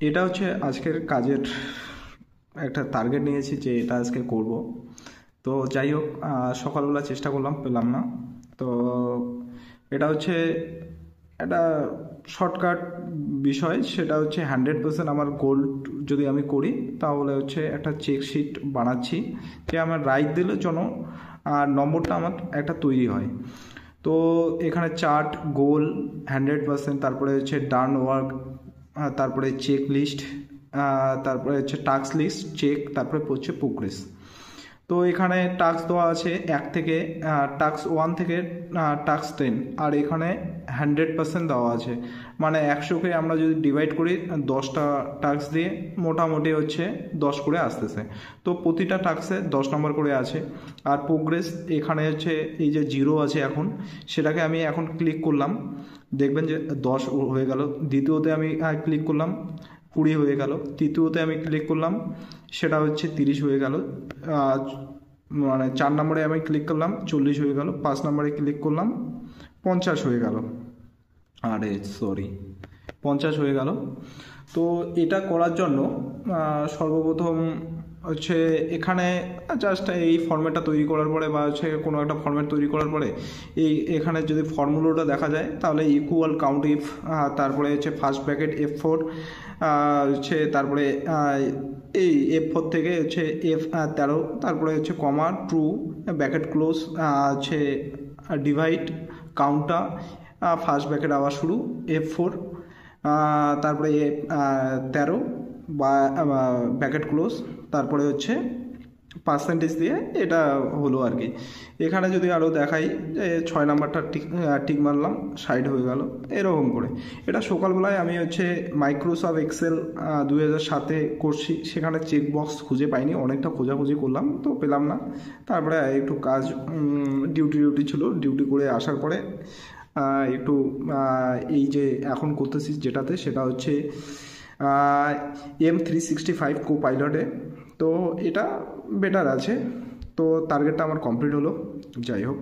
এটা হচ্ছে আজকের কাজের একটা টার্গেট নিয়েছি যে এটা আজকে করব। তো যাই হোক, সকালবেলা চেষ্টা করলাম, পেলাম না। তো এটা হচ্ছে একটা শর্টকাট বিষয়, সেটা হচ্ছে 100% আমার গোল যদি আমি করি তাহলে হচ্ছে একটা চেক শিট বানাচ্ছি যে আমার রাইট দিলে যেন নম্বরটা আমার একটা তৈরি হয়। তো এখানে চার্ট, গোল 100%, তারপরে হচ্ছে ডান ওয়ার্ক, তারপরে চেক লিস্ট, তারপরে হচ্ছে টাস্ক লিস্ট চেক, তারপরে হচ্ছে প্রোগ্রেস। তো এখানে টাস্ক দেওয়া আছে 1 থেকে টাস্ক 10, আর এখানে 100% দেওয়া আছে, মানে 100কে আমরা যদি ডিভাইড করি 10টা টাস্ক দিয়ে মোটামুটি হচ্ছে 10 করে আসতেছে। তো প্রতিটা টাস্কে 10 নম্বর করে আছে। আর প্রোগ্রেস এখানে হচ্ছে এই যে 0 আছে এখন, সেটাকে আমি এখন ক্লিক করলাম, দেখবেন যে 10 হয়ে গেল। দ্বিতীয়তে আমি ক্লিক করলাম, 20 হয়ে গেল। তৃতীয়তে আমি ক্লিক করলাম, সেটা হচ্ছে 30 হয়ে গেল। মানে 4 নম্বরে আমি ক্লিক করলাম, 40 হয়ে গেল। 5 নম্বরে ক্লিক করলাম, 50 হয়ে গেল। আরে সরি, 50 হয়ে গেল। তো এটা করার জন্য সর্বপ্রথম হচ্ছে এখানে জাস্ট এই ফর্মেটটা তৈরি করার পরে বা হচ্ছে কোনো একটা ফর্মেট তৈরি করার পরে এখানে যদি ফর্মুলাটা দেখা যায় তাহলে ইকুয়াল কাউন্ট ইফ, তারপরে হচ্ছে ফার্স্ট ব্র্যাকেট F4, হচ্ছে তারপরে এই F4 থেকে হচ্ছে F13, তারপরে হচ্ছে কমা ট্রু, ব্র্যাকেট ক্লোজ, হচ্ছে ডিভাইড কাউন্টটা, ফার্স্ট ব্র্যাকেট আবার শুরু F4, তারপরে 13 বা ব্র্যাকেট ক্লোজ, তারপরে হচ্ছে পার্সেন্টেজ দিয়ে এটা হলো আর কি। এখানে যদি আরও দেখাই যে 6 নাম্বারটা টিক মারলাম, সাইড হয়ে গেল, এরকম করে। এটা সকালবেলায় আমি হচ্ছে মাইক্রোসফট এক্সেল 2007 করছি, সেখানে চেক বক্স খুঁজে পাইনি, অনেকটা খোঁজাখুঁজি করলাম তো পেলাম না। তারপরে একটু কাজ, ডিউটি ছিল, ডিউটি করে আসার পরে একটু এই যে এখন করতেছি যেটাতে, সেটা হচ্ছে M365 কোপাইলটে। তো এটা বেটার আছে। তো টার্গেটটা আমার কমপ্লিট হলো, যাই হোক।